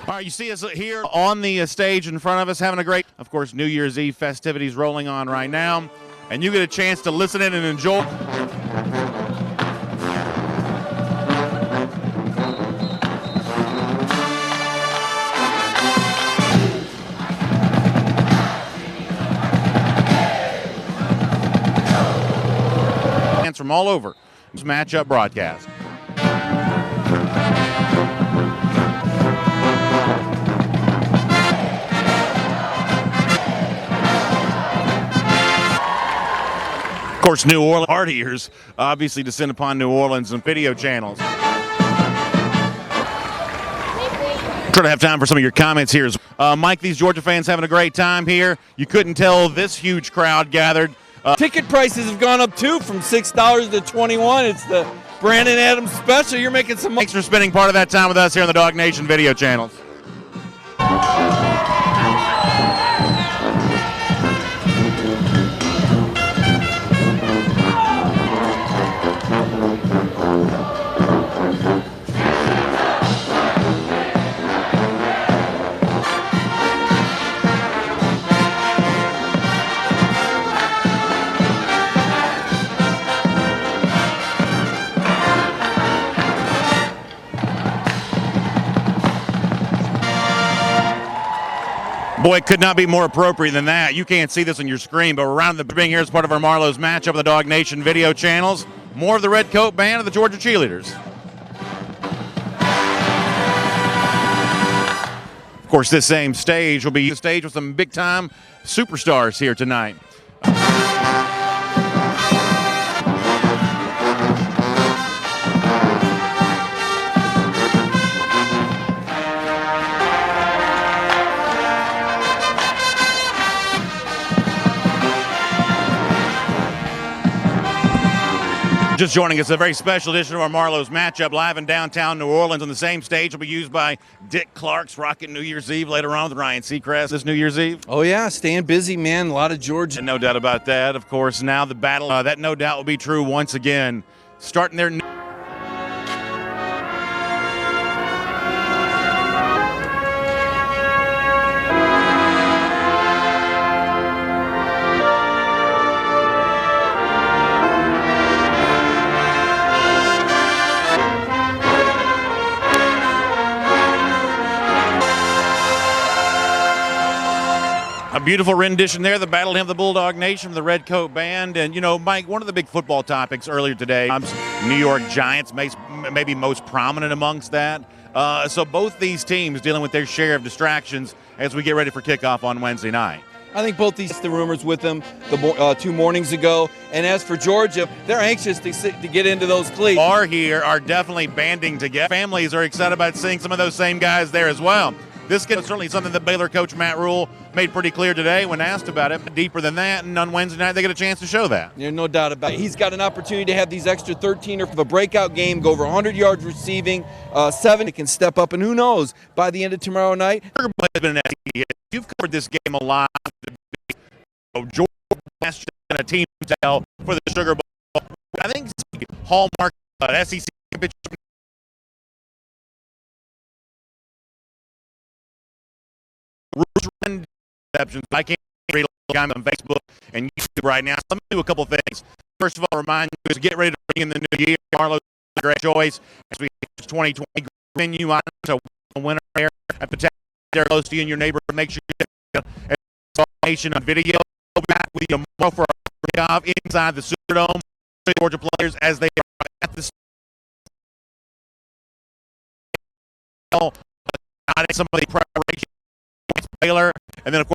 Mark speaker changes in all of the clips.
Speaker 1: All right, you see us here on the stage in front of us having a great, of course, New Year's Eve festivities rolling on right now. And you get a chance to listen in and enjoy. Fans from all over this matchup broadcast. Of course, New Orleans partiers obviously descend upon New Orleans and video channels. Try to have time for some of your comments here. Mike, these Georgia fans having a great time here. You couldn't tell this huge crowd gathered.
Speaker 2: Ticket prices have gone up too, from $6 to $21. It's the Brandon Adams special. You're making some money.
Speaker 1: Thanks for spending part of that time with us here on the Dawg Nation video channels. Boy, it could not be more appropriate than that. You can't see this on your screen, but we're around the being here as part of our Marlow's matchup of the Dawg Nation video channels. More of the Redcoat band of the Georgia cheerleaders. Of course, this same stage will be the stage with some big-time superstars here tonight. Just joining us, a very special edition of our Marlow's matchup live in downtown New Orleans. On the same stage will be used by Dick Clark's Rocket New Year's Eve later on with Ryan Seacrest this New Year's Eve.
Speaker 2: Oh, yeah, staying busy, man. A lot of Georgia.
Speaker 1: And no doubt about that. Of course, now the battle, that no doubt will be true once again. Starting their a beautiful rendition there, the Battle Hymn of the Bulldog Nation from the Redcoat Band. And, you know, Mike, one of the big football topics earlier today, New York Giants, maybe most prominent amongst that. So both these teams dealing with their share of distractions as we get ready for kickoff on Wednesday night.
Speaker 2: I think both these the rumors with them 2 mornings ago. And as for Georgia, they're anxious to get into those cleats.
Speaker 1: Are definitely banding together. Families are excited about seeing some of those same guys there as well. This is certainly something that Baylor coach Matt Rule made pretty clear today when asked about it. Deeper than that, and on Wednesday night they get a chance to show that.
Speaker 2: Yeah, no doubt about it. He's got an opportunity to have these extra 13er for the breakout game, go over 100 yards receiving, 7. He can step up, and who knows, by the end of tomorrow night.
Speaker 1: You've covered this game a lot. Georgia has been a team tell for the Sugar Bowl. I think it's hallmark SEC championship. I can't read a lot on Facebook and YouTube right now. So let me do a couple things. First of all, remind you to get ready to bring in the new year. Marlow's great choice as we 2020 continue on to winner there at the they're close to you in your neighborhood. Make sure you get information on video. We'll be back with you tomorrow for our kickoff inside the Superdome. Georgia players as they are at the some of the preparation Baylor, and then of course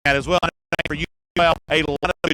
Speaker 1: that as well. For you, a lot of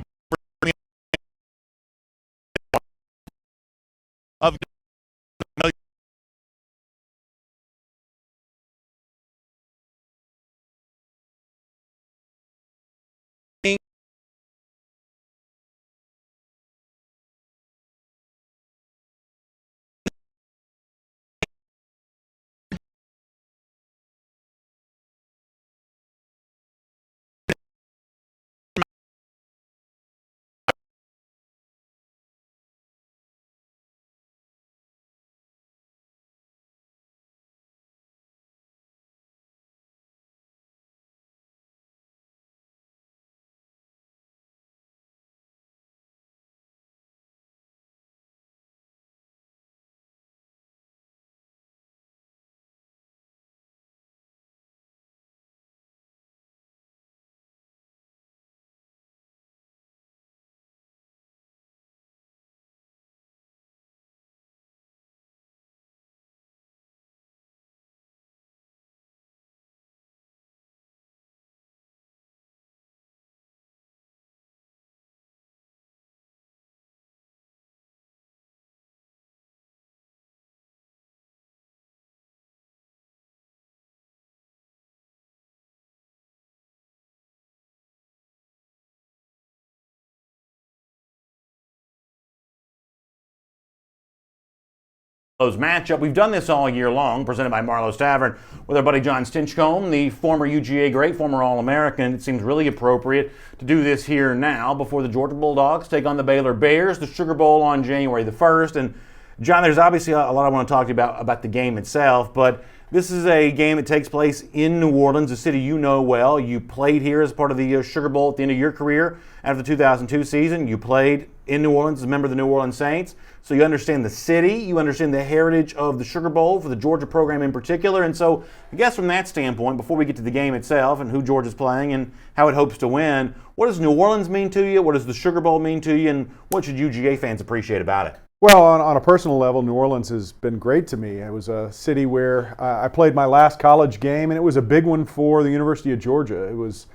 Speaker 1: Marlow's matchup. We've done this all year long, presented by Marlow's Tavern, with our buddy John Stinchcomb, the former UGA great, former All-American. It seems really appropriate to do this here now before the Georgia Bulldogs take on the Baylor Bears, the Sugar Bowl on January the 1st. And John, there's obviously a lot I want to talk to you about the game itself, but this is a game that takes place in New Orleans, a city you know well. You played here as part of the Sugar Bowl at the end of your career after the 2002 season. You played in New Orleans as a member of the New Orleans Saints. So you understand the city, you understand the heritage of the Sugar Bowl for the Georgia program in particular. And so I guess from that standpoint, before we get to the game itself and who Georgia's playing and how it hopes to win, what does New Orleans mean to you? What does the Sugar Bowl mean to you? And what should UGA fans appreciate about it?
Speaker 3: Well, on a personal level, New Orleans has been great to me. It was a city where I played my last college game, and it was a big one for the University of Georgia. It was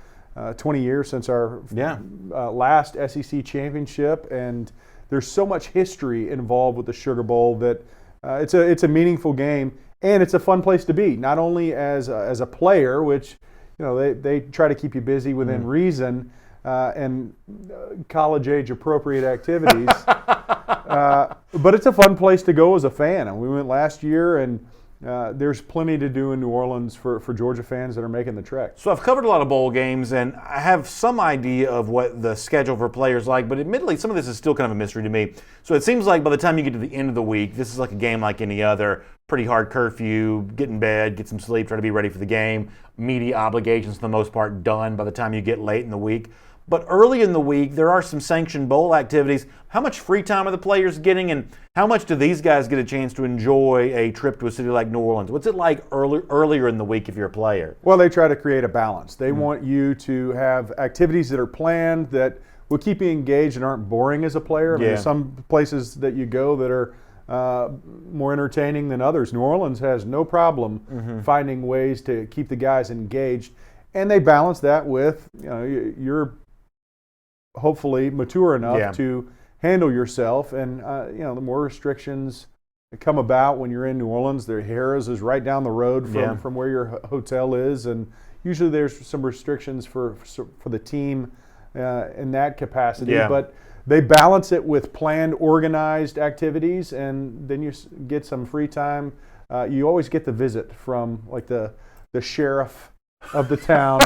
Speaker 3: 20 years since our last SEC championship, and there's so much history involved with the Sugar Bowl that it's a meaningful game, and it's a fun place to be. Not only as a player, which they try to keep you busy within reason and college age appropriate activities. But it's a fun place to go as a fan. And we went last year, and there's plenty to do in New Orleans for Georgia fans that are making the trek.
Speaker 1: So I've covered a lot of bowl games, and I have some idea of what the schedule for players like, but admittedly, some of this is still kind of a mystery to me. So it seems like by the time you get to the end of the week, this is like a game like any other. Pretty hard curfew, get in bed, get some sleep, try to be ready for the game. Media obligations, for the most part, done by the time you get late in the week. But early in the week, there are some sanctioned bowl activities. How much free time are the players getting, and how much do these guys get a chance to enjoy a trip to a city like New Orleans? What's it like earlier in the week if you're a player?
Speaker 3: Well, they try to create a balance. They want you to have activities that are planned that will keep you engaged and aren't boring as a player. I mean, there's some places that you go that are more entertaining than others. New Orleans has no problem finding ways to keep the guys engaged, and they balance that with you're hopefully mature enough to handle yourself, and the more restrictions come about when you're in New Orleans. The Harrah's is right down the road from where your hotel is, and usually there's some restrictions for the team in that capacity, but they balance it with planned, organized activities, and then you get some free time. You always get the visit from like the sheriff of the town.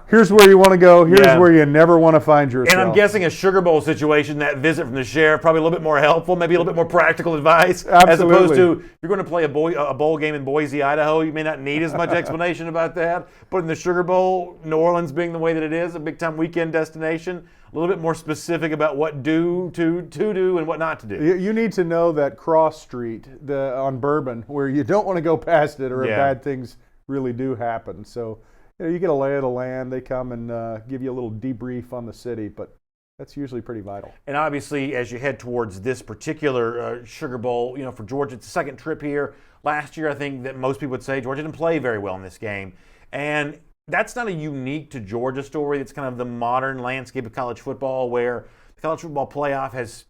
Speaker 3: Here's where you want to go. Here's where you never want to find yourself.
Speaker 1: And I'm guessing a Sugar Bowl situation, that visit from the sheriff, probably a little bit more helpful, maybe a little bit more practical advice.
Speaker 3: Absolutely.
Speaker 1: As opposed to, if you're going to play a bowl game in Boise, Idaho, you may not need as much explanation about that. But in the Sugar Bowl, New Orleans being the way that it is, a big-time weekend destination, a little bit more specific about what to do and what not to do.
Speaker 3: You need to know that cross street on Bourbon, where you don't want to go past it, or bad things really do happen. So you get a lay of the land. They come and give you a little debrief on the city, but that's usually pretty vital.
Speaker 1: And obviously, as you head towards this particular Sugar Bowl, for Georgia, it's the second trip here. Last year, I think that most people would say Georgia didn't play very well in this game. And that's not a unique to Georgia story. It's kind of the modern landscape of college football, where the college football playoff has,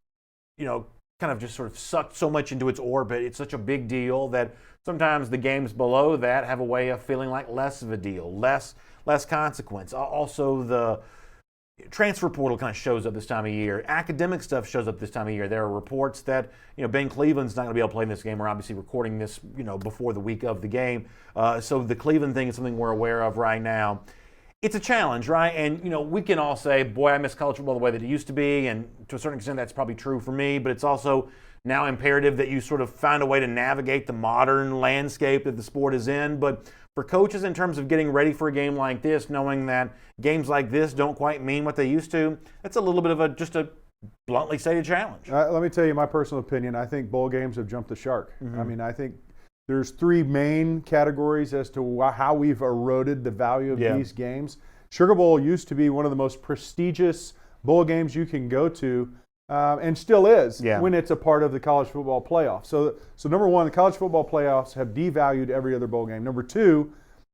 Speaker 1: kind of just sort of sucked so much into its orbit. It's such a big deal that sometimes the games below that have a way of feeling like less of a deal, less consequence. Also, the transfer portal kind of shows up this time of year. Academic stuff shows up this time of year. There are reports that Ben Cleveland's not going to be able to play in this game. We're obviously recording this before the week of the game, so the Cleveland thing is something we're aware of right now. It's a challenge, right? And we can all say, boy, I miss college football the way that it used to be, and to a certain extent that's probably true for me, but it's also now imperative that you sort of find a way to navigate the modern landscape that the sport is in. But for coaches, in terms of getting ready for a game like this, knowing that games like this don't quite mean what they used to, that's a little bit of just a bluntly stated challenge.
Speaker 3: Let me tell you my personal opinion. I think bowl games have jumped the shark. I mean, I think there's three main categories as to how we've eroded the value of these games. Sugar Bowl used to be one of the most prestigious bowl games you can go to, and still is when it's a part of the college football playoff. So number one, the college football playoffs have devalued every other bowl game. Number two,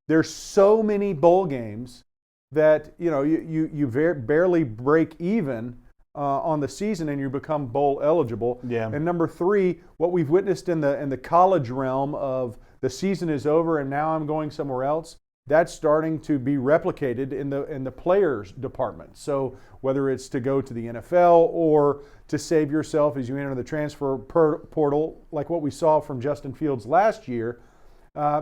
Speaker 3: there's so many bowl games that you barely break even on the season and you become bowl eligible. And number three, what we've witnessed in the college realm of the season is over and now I'm going somewhere else. that's starting to be replicated in the players department. So whether it's to go to the NFL or to save yourself as you enter the transfer portal, like what we saw from Justin Fields last year,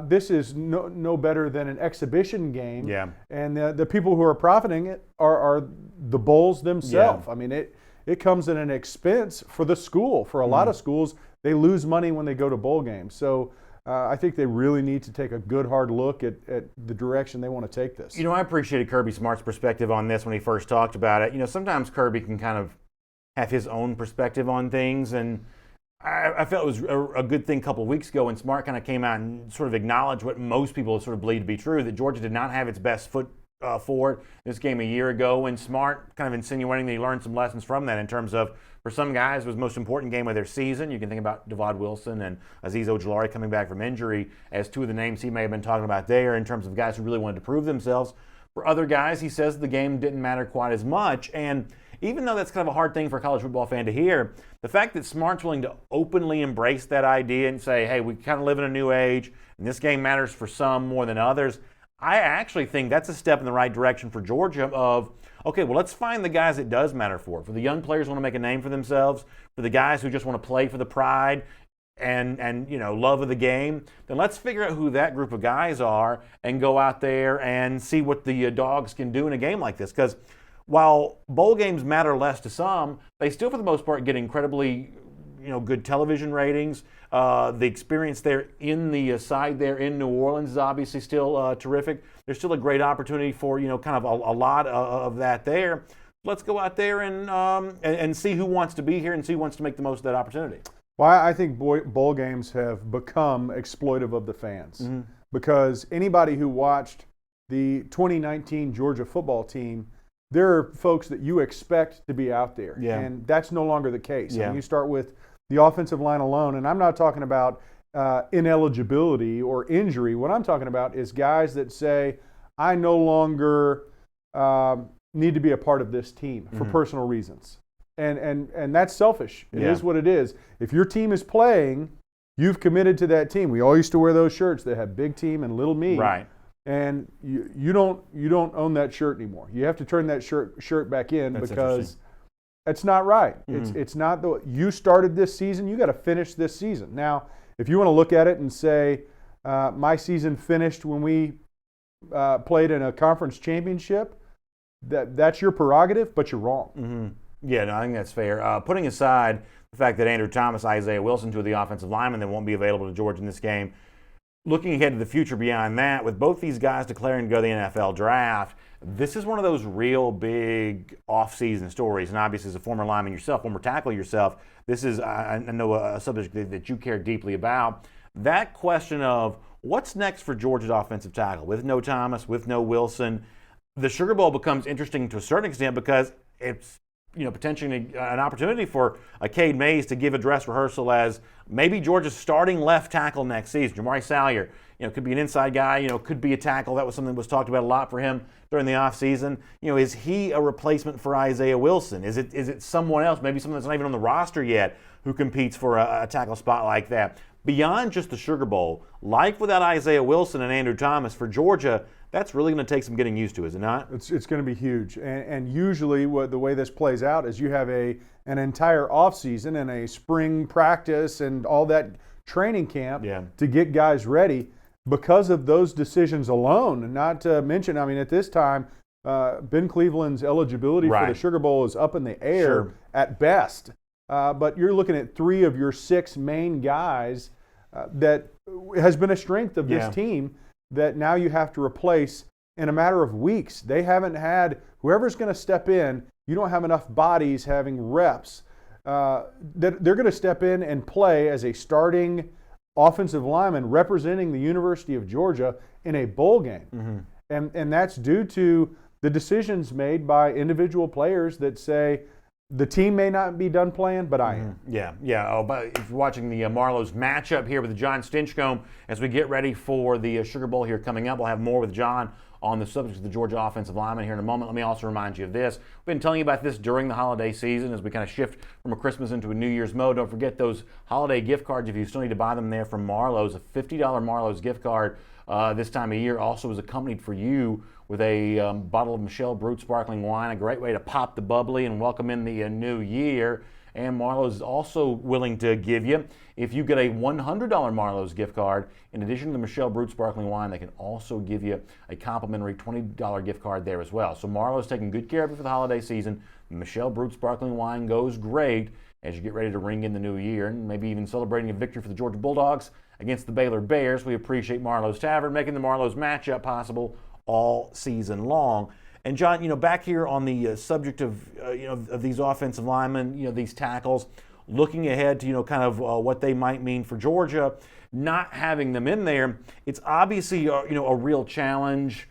Speaker 3: this is no better than an exhibition game.
Speaker 1: Yeah.
Speaker 3: And the people who are profiting it are the bowls themselves.
Speaker 1: Yeah.
Speaker 3: I mean, it comes at an expense for the school. For a lot of schools, they lose money when they go to bowl games. So I think they really need to take a good hard look at the direction they want to take this.
Speaker 1: I appreciated Kirby Smart's perspective on this when he first talked about it. Sometimes Kirby can kind of have his own perspective on things, and I felt it was a good thing a couple of weeks ago when Smart kind of came out and sort of acknowledged what most people sort of believe to be true, that Georgia did not have its best foot forward this game a year ago, and Smart kind of insinuating that he learned some lessons from that in terms of, for some guys, it was the most important game of their season. You can think about Devon Wilson and Azeez Ojulari coming back from injury as two of the names he may have been talking about there in terms of guys who really wanted to prove themselves. For other guys, he says the game didn't matter quite as much. And even though that's kind of a hard thing for a college football fan to hear, the fact that Smart's willing to openly embrace that idea and say, hey, we kind of live in a new age, and this game matters for some more than others, I actually think that's a step in the right direction for Georgia of, okay, well, let's find the guys it does matter for. For the young players who want to make a name for themselves, for the guys who just want to play for the pride and love of the game, then let's figure out who that group of guys are and go out there and see what the Dogs can do in a game like this. Because while bowl games matter less to some, they still, for the most part, get incredibly good television ratings. The experience there in the side there in New Orleans is obviously still terrific. There's still a great opportunity for kind of a lot of that there. Let's go out there and see who wants to be here and see who wants to make the most of that opportunity.
Speaker 3: Well, I think bowl games have become exploitive of the fans because anybody who watched the 2019 Georgia football team, there are folks that you expect to be out there, and that's no longer the case.
Speaker 1: Yeah.
Speaker 3: And you start with the offensive line alone, and I'm not talking about ineligibility or injury. What I'm talking about is guys that say, I no longer need to be a part of this team for personal reasons. And that's selfish. It is what it is. If your team is playing, you've committed to that team. We all used to wear those shirts that have big team and little me.
Speaker 1: Right.
Speaker 3: And you don't own that shirt anymore. You have to turn that shirt back in because it's not right. It's not you started this season. You got to finish this season. Now, if you want to look at it and say my season finished when we played in a conference championship, that's your prerogative, but you're wrong.
Speaker 1: Yeah, no, I think that's fair. Putting aside the fact that Andrew Thomas, Isaiah Wilson, two of the offensive linemen that won't be available to Georgia in this game, looking ahead to the future beyond that, with both these guys declaring to go to the NFL draft, this is one of those real big off-season stories. And obviously, as a former lineman yourself, former tackle yourself, this is, I know, a subject that you care deeply about. That question of what's next for Georgia's offensive tackle with no Thomas, with no Wilson, the Sugar Bowl becomes interesting to a certain extent because it's potentially an opportunity for Cade Mays to give a dress rehearsal as maybe Georgia's starting left tackle next season. Jamari Salyer, could be an inside guy, could be a tackle. That was something that was talked about a lot for him during the offseason. Is he a replacement for Isaiah Wilson? Is it someone else, maybe someone that's not even on the roster yet, who competes for a tackle spot like that? Beyond just the Sugar Bowl, life without Isaiah Wilson and Andrew Thomas for Georgia, that's really going to take some getting used to, is it not?
Speaker 3: It's going to be huge. And usually the way this plays out is you have an entire offseason and a spring practice and all that training camp to get guys ready because of those decisions alone. And not to mention, at this time, Ben Cleveland's eligibility for the Sugar Bowl is up in the air at best. But you're looking at 3 of your 6 main guys that has been a strength of this team that now you have to replace in a matter of weeks. They haven't had, whoever's going to step in, you don't have enough bodies having reps. That they're going to step in and play as a starting offensive lineman representing the University of Georgia in a bowl game. And that's due to the decisions made by individual players that say, the team may not be done playing, but I am.
Speaker 1: Yeah. Oh, but if you're watching the Marlow's matchup here with John Stinchcomb as we get ready for the Sugar Bowl here coming up, we'll have more with John
Speaker 4: on the subject of the Georgia offensive lineman here in a moment. Let me also remind you of this. We've been telling you about this during the holiday season as we kind of shift from a Christmas into a New Year's mode. Don't forget those holiday gift cards if you still need to buy them there from Marlow's. A $50 Marlow's gift card this time of year also is accompanied for you with a bottle of Michelle Brut sparkling wine, a great way to pop the bubbly and welcome in the new year. And Marlowe's is also willing to give you, if you get a $100 Marlowe's gift card, in addition to the Michelle Brut sparkling wine, they can also give you a complimentary $20 gift card there as well. So Marlowe's taking good care of you for the holiday season. The Michelle Brut sparkling wine goes great as you get ready to ring in the new year and maybe even celebrating a victory for the Georgia Bulldogs against the Baylor Bears. We appreciate Marlowe's Tavern making the Marlowe's matchup possible all season long. And John, back here on the subject of of these offensive linemen, these tackles, looking ahead to kind of what they might mean for Georgia, not having them in there, it's obviously a real challenge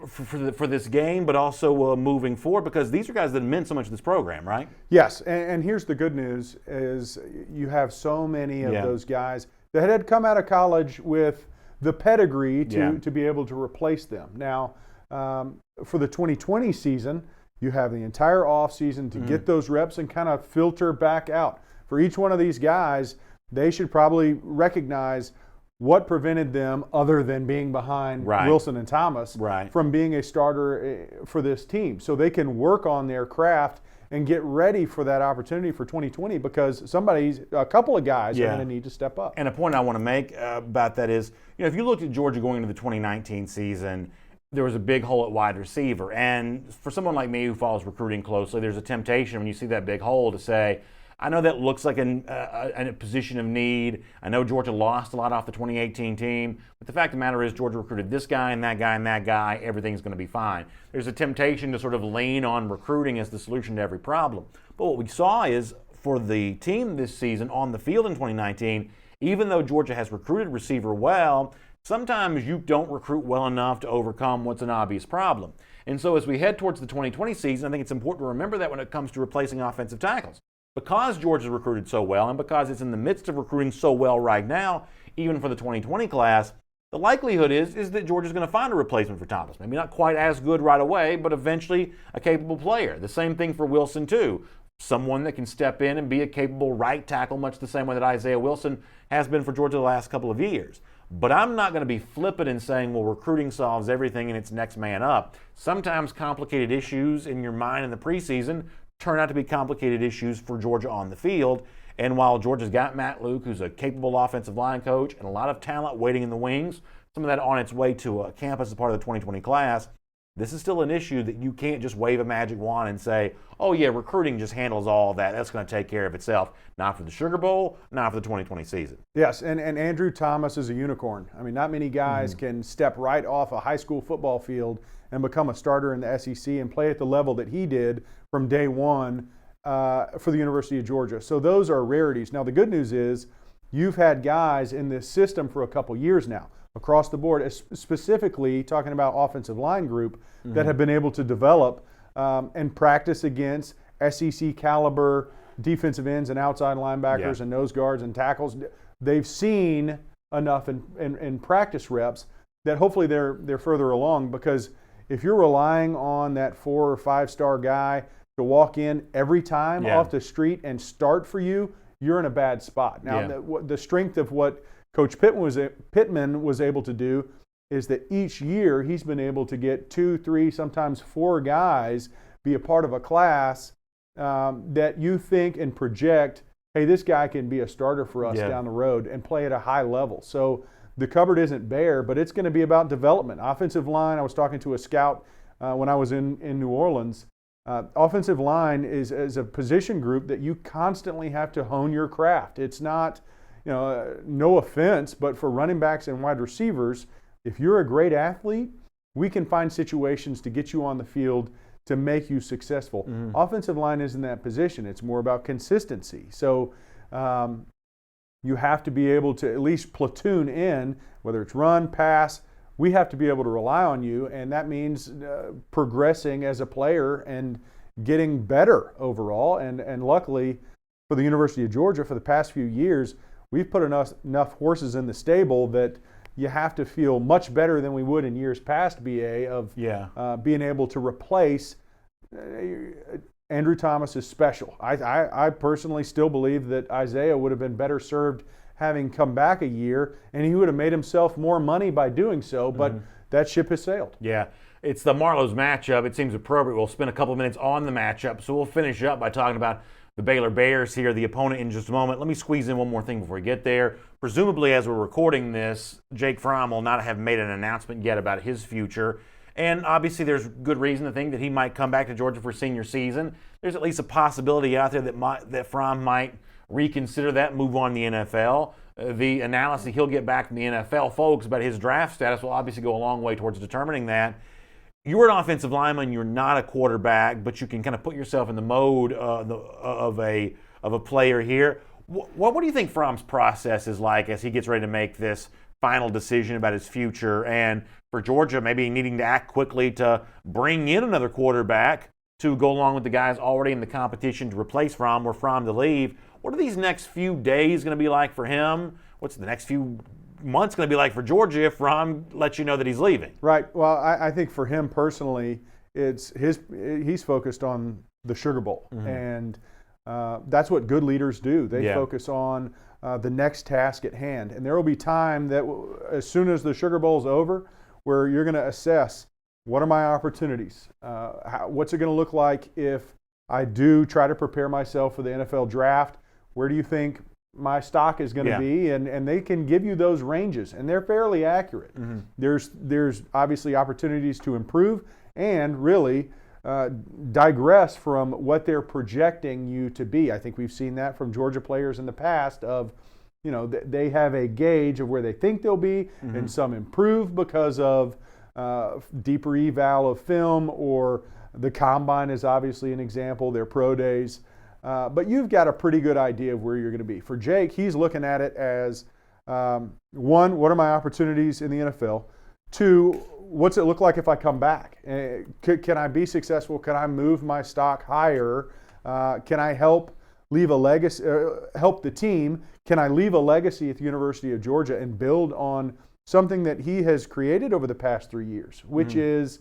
Speaker 4: for this game, but also moving forward, because these are guys that meant so much to this program, right?
Speaker 3: Yes, and here's the good news: is you have so many of those guys that had come out of college with the pedigree to be able to replace them. Now, for the 2020 season, you have the entire offseason to get those reps and kind of filter back out. For each one of these guys, they should probably recognize what prevented them, other than being behind Wilson and Thomas, from being a starter for this team. So they can work on their craft and get ready for that opportunity for 2020, because a couple of guys are going to need to step up.
Speaker 4: And a point I want to make about that is, if you looked at Georgia going into the 2019 season, there was a big hole at wide receiver. And for someone like me who follows recruiting closely, there's a temptation when you see that big hole to say, I know that looks like a position of need. I know Georgia lost a lot off the 2018 team, but the fact of the matter is Georgia recruited this guy and that guy and that guy. Everything's going to be fine. There's a temptation to sort of lean on recruiting as the solution to every problem. But what we saw is, for the team this season on the field in 2019, even though Georgia has recruited receiver well, sometimes you don't recruit well enough to overcome what's an obvious problem. And so as we head towards the 2020 season, I think it's important to remember that when it comes to replacing offensive tackles. Because Georgia's recruited so well, and because it's in the midst of recruiting so well right now, even for the 2020 class, the likelihood is that Georgia's going to find a replacement for Thomas. Maybe not quite as good right away, but eventually a capable player. The same thing for Wilson, too. Someone that can step in and be a capable right tackle, much the same way that Isaiah Wilson has been for Georgia the last couple of years. But I'm not going to be flippant in saying, well, recruiting solves everything and it's next man up. Sometimes complicated issues in your mind in the preseason turn out to be complicated issues for Georgia on the field. And while Georgia's got Matt Luke, who's a capable offensive line coach, and a lot of talent waiting in the wings, some of that on its way to campus as part of the 2020 class, this is still an issue that you can't just wave a magic wand and say, oh yeah, recruiting just handles all of that. That's going to take care of itself. Not for the Sugar Bowl, not for the 2020 season.
Speaker 3: Yes, and Andrew Thomas is a unicorn. I mean, not many guys can step right off a high school football field and become a starter in the SEC and play at the level that he did from day one for the University of Georgia. So those are rarities. Now, the good news is you've had guys in this system for a couple years now, across the board, specifically talking about offensive line group, that have been able to develop and practice against SEC caliber defensive ends and outside linebackers and nose guards and tackles. They've seen enough in practice reps that hopefully they're further along, because if you're relying on that 4 or 5 star guy to walk in every time off the street and start for you, you're in a bad spot. Now, the strength of what Coach Pittman was able to do is that each year he's been able to get 2, 3, sometimes 4 guys be a part of a class that you think and project, hey, this guy can be a starter for us down the road and play at a high level. So the cupboard isn't bare, but it's going to be about development. Offensive line, I was talking to a scout when I was in New Orleans. Offensive line is a position group that you constantly have to hone your craft. It's not, no offense, but for running backs and wide receivers, if you're a great athlete, we can find situations to get you on the field to make you successful. Offensive line isn't that position. It's more about consistency. So you have to be able to at least platoon in, whether it's run, pass. We have to be able to rely on you, and that means progressing as a player and getting better overall. And luckily for the University of Georgia, for the past few years, we've put enough horses in the stable that you have to feel much better than we would in years past, BA, of being able to replace. Andrew Thomas is special. I personally still believe that Isaiah would have been better served having come back a year, and he would have made himself more money by doing so, but that ship has sailed.
Speaker 4: Yeah. It's the Marlow's matchup. It seems appropriate. We'll spend a couple of minutes on the matchup, so we'll finish up by talking about the Baylor Bears here, the opponent, in just a moment. Let me squeeze in one more thing before we get there. Presumably, as we're recording this, Jake Fromm will not have made an announcement yet about his future. And obviously, there's good reason to think that he might come back to Georgia for senior season. There's at least a possibility out there that Fromm might reconsider that, move on to the NFL. The analysis he'll get back from the NFL folks about his draft status will obviously go a long way towards determining that. You're an offensive lineman. You're not a quarterback, but you can kind of put yourself in the mode of a player here. What do you think Fromm's process is like as he gets ready to make this final decision about his future, and for Georgia maybe needing to act quickly to bring in another quarterback to go along with the guys already in the competition to replace Fromm or Fromm to leave? What are these next few days going to be like for him? What's the next few months going to be like for Georgia if Fromm lets you know that he's leaving?
Speaker 3: Right. Well, I think for him personally, he's focused on the Sugar Bowl, and that's what good leaders do. They focus on the next task at hand, and there will be time that as soon as the Sugar Bowl is over, where you're going to assess what are my opportunities, what's it going to look like if I do try to prepare myself for the NFL draft. Where do you think my stock is going to be? And they can give you those ranges, and they're fairly accurate. There's obviously opportunities to improve and really digress from what they're projecting you to be. I think we've seen that from Georgia players in the past of, they have a gauge of where they think they'll be, and some improve because of deeper eval of film, or the combine is obviously an example, their pro days. But you've got a pretty good idea of where you're going to be. For Jake, he's looking at it as, one, what are my opportunities in the NFL? Two, what's it look like if I come back? Can I be successful? Can I move my stock higher? Can I help leave a legacy, help the team? Can I leave a legacy at the University of Georgia and build on something that he has created over the past 3 years, which is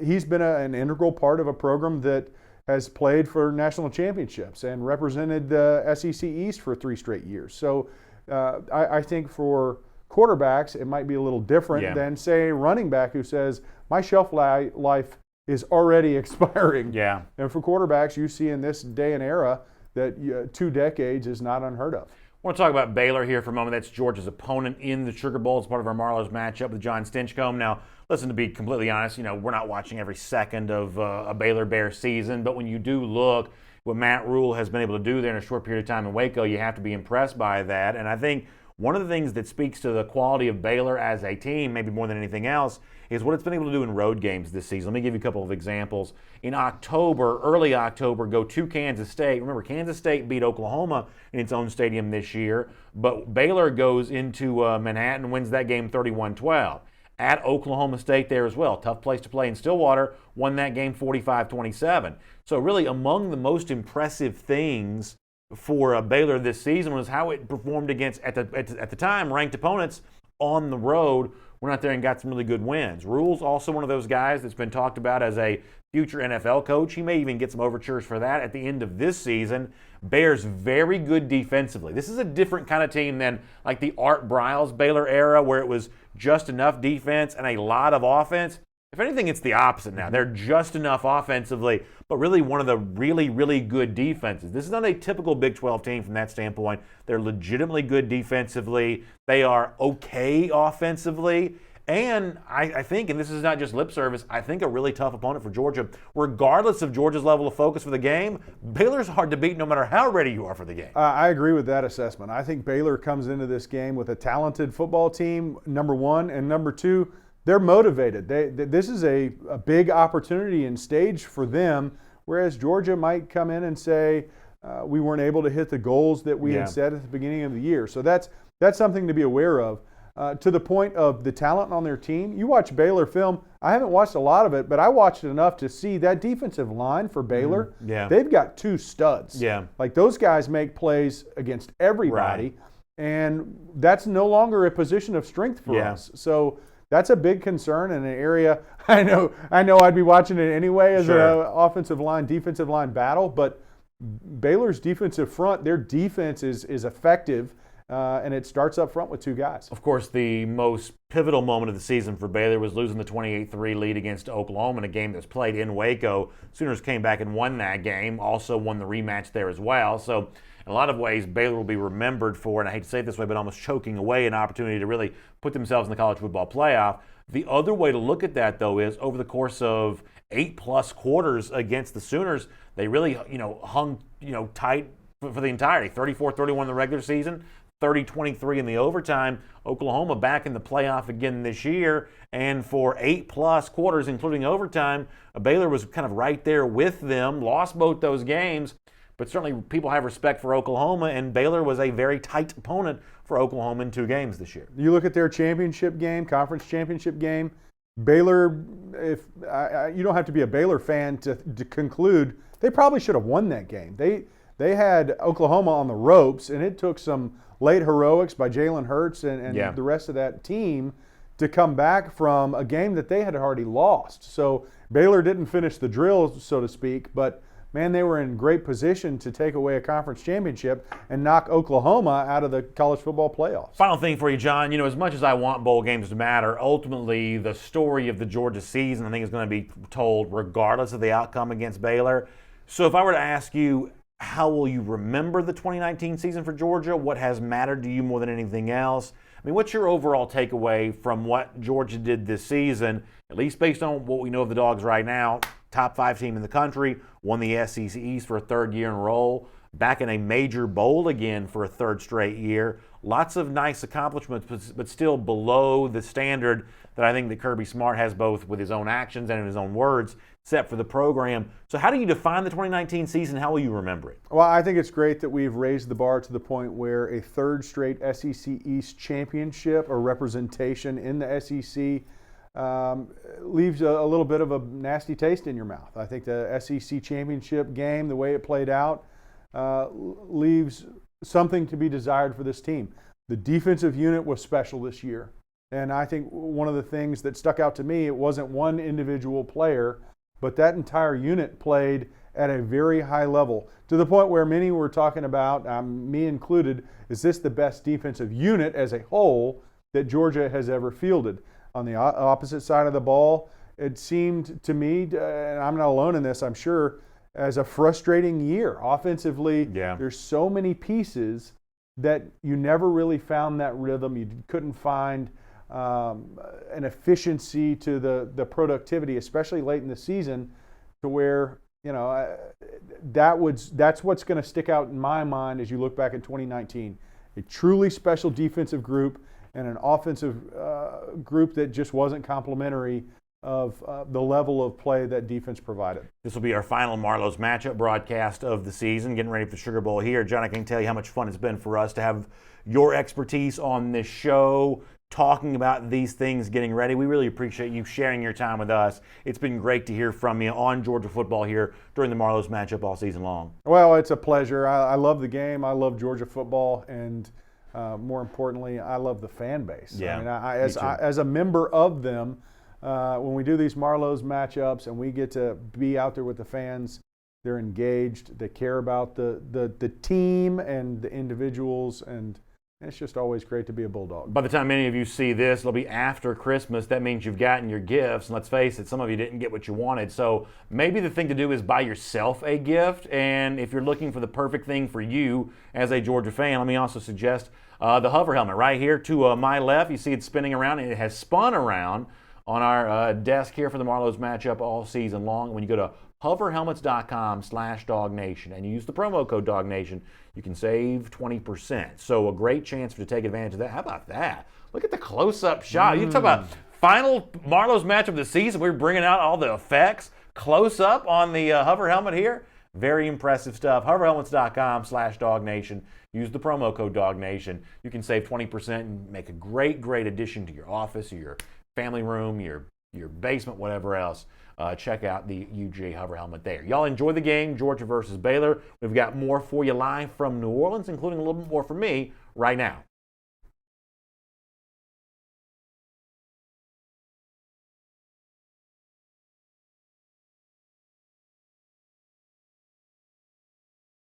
Speaker 3: he's been an integral part of a program that has played for national championships and represented the SEC East for 3 straight years. So I think for quarterbacks, it might be a little different than, say, a running back who says, my shelf life is already expiring.
Speaker 4: Yeah.
Speaker 3: And for quarterbacks, you see in this day and era that 2 decades is not unheard of.
Speaker 4: I want to talk about Baylor here for a moment. That's Georgia's opponent in the Sugar Bowl. It's part of our Marlow's matchup with John Stinchcomb. Now, listen, to be completely honest, we're not watching every second of a Baylor Bear season, but when you do look what Matt Rule has been able to do there in a short period of time in Waco, you have to be impressed by that. And I think one of the things that speaks to the quality of Baylor as a team, maybe more than anything else, is what it's been able to do in road games this season. Let me give you a couple of examples. In October, early October, go to Kansas State. Remember, Kansas State beat Oklahoma in its own stadium this year, but Baylor goes into Manhattan and wins that game 31-12. At Oklahoma State there as well. Tough place to play in Stillwater. Won that game 45-27. So really among the most impressive things for Baylor this season was how it performed against, at the time, ranked opponents on the road. Went out there and got some really good wins. Rule's also one of those guys that's been talked about as a future NFL coach. He may even get some overtures for that at the end of this season. Bears very good defensively. This is a different kind of team than like the Art Briles Baylor era where it was just enough defense and a lot of offense. If anything, it's the opposite now. They're just enough offensively, but really one of the really, really good defenses. This is not a typical Big 12 team from that standpoint. They're legitimately good defensively. They are okay offensively. And I think, and this is not just lip service, I think a really tough opponent for Georgia. Regardless of Georgia's level of focus for the game, Baylor's hard to beat no matter how ready you are for the game.
Speaker 3: I agree with that assessment. I think Baylor comes into this game with a talented football team, number one, and number two, they're motivated. This is a big opportunity and stage for them, whereas Georgia might come in and say, we weren't able to hit the goals that we had set at the beginning of the year. So that's something to be aware of. To the point of the talent on their team, you watch Baylor film. I haven't watched a lot of it, but I watched enough to see that defensive line for Baylor.
Speaker 4: Yeah.
Speaker 3: They've got 2 studs.
Speaker 4: Yeah.
Speaker 3: Like those guys make plays against everybody.
Speaker 4: Right.
Speaker 3: and that's no longer a position of strength for us. So that's a big concern in an area. I know I'd be watching it anyway as an offensive line, defensive line battle, but Baylor's defensive front, their defense is effective, and it starts up front with 2 guys.
Speaker 4: Of course, the most pivotal moment of the season for Baylor was losing the 28-3 lead against Oklahoma in a game that was played in Waco. Sooners came back and won that game, also won the rematch there as well. So in a lot of ways, Baylor will be remembered for, and I hate to say it this way, but almost choking away an opportunity to really put themselves in the college football playoff. The other way to look at that, though, is over the course of 8+ quarters against the Sooners, they really, hung, tight for the entirety. 34-31 in the regular season, 30-23 in the overtime. Oklahoma back in the playoff again this year, and for 8+ quarters, including overtime, Baylor was kind of right there with them, lost both those games. But certainly people have respect for Oklahoma, and Baylor was a very tight opponent for Oklahoma in 2 games this year.
Speaker 3: You look at their championship game, conference championship game, Baylor, you don't have to be a Baylor fan to conclude they probably should have won that game. They had Oklahoma on the ropes, and it took some late heroics by Jalen Hurts and the rest of that team to come back from a game that they had already lost. So Baylor didn't finish the drill, so to speak, but man, they were in great position to take away a conference championship and knock Oklahoma out of the college football playoffs.
Speaker 4: Final thing for you, John. As much as I want bowl games to matter, ultimately the story of the Georgia season I think is going to be told regardless of the outcome against Baylor. So if I were to ask you, how will you remember the 2019 season for Georgia? What has mattered to you more than anything else? I mean, what's your overall takeaway from what Georgia did this season, at least based on what we know of the Dogs right now? Top 5 team in the country, won the SEC East for a 3rd year in a row, back in a major bowl again for a 3rd straight year. Lots of nice accomplishments, but still below the standard that I think that Kirby Smart has, both with his own actions and in his own words, set for the program. So how do you define the 2019 season? How will you remember it?
Speaker 3: Well, I think it's great that we've raised the bar to the point where a 3rd straight SEC East championship or representation in the SEC leaves a little bit of a nasty taste in your mouth. I think the SEC championship game, the way it played out, leaves something to be desired for this team. The defensive unit was special this year. And I think one of the things that stuck out to me, it wasn't one individual player, but that entire unit played at a very high level, to the point where many were talking about, me included, is this the best defensive unit as a whole that Georgia has ever fielded? On the opposite side of the ball, it seemed to me, and I'm not alone in this, I'm sure, as a frustrating year. Offensively, there's so many pieces that you never really found that rhythm. You couldn't find an efficiency to the productivity, especially late in the season, to where, that's what's going to stick out in my mind as you look back at 2019. A truly special defensive group and an offensive group that just wasn't complementary of the level of play that defense provided.
Speaker 4: This will be our final Marlow's matchup broadcast of the season, getting ready for the Sugar Bowl here. John, I can tell you how much fun it's been for us to have your expertise on this show, talking about these things, getting ready. We really appreciate you sharing your time with us. It's been great to hear from you on Georgia football here during the Marlow's matchup all season long.
Speaker 3: Well, it's a pleasure. I love the game. I love Georgia football, and more importantly, I love the fan base.
Speaker 4: Yeah,
Speaker 3: I mean, as a member of them, when we do these Marlow's matchups and we get to be out there with the fans, they're engaged, they care about the team and the individuals, and it's just always great to be a Bulldog.
Speaker 4: By the time many of you see this, it'll be after Christmas. That means you've gotten your gifts, and let's face it, some of you didn't get what you wanted. So maybe the thing to do is buy yourself a gift, and if you're looking for the perfect thing for you as a Georgia fan, let me also suggest the hover helmet right here to my left. You see it spinning around, and it has spun around on our desk here for the Marlow's matchup all season long. When you go to hoverhelmets.com/DawgNation and you use the promo code DawgNation, you can save 20%. So a great chance to take advantage of that. How about that? Look at the close-up shot. You talk about final Marlow's matchup of the season. We're bringing out all the effects. Close-up on the hover helmet here. Very impressive stuff. Hoverhelmets.com/DawgNation. Use the promo code DawgNation. You can save 20% and make a great, great addition to your office or your family room, your basement, whatever else. Check out the UGA hover helmet there. Y'all enjoy the game, Georgia versus Baylor. We've got more for you live from New Orleans, including a little bit more from me right now.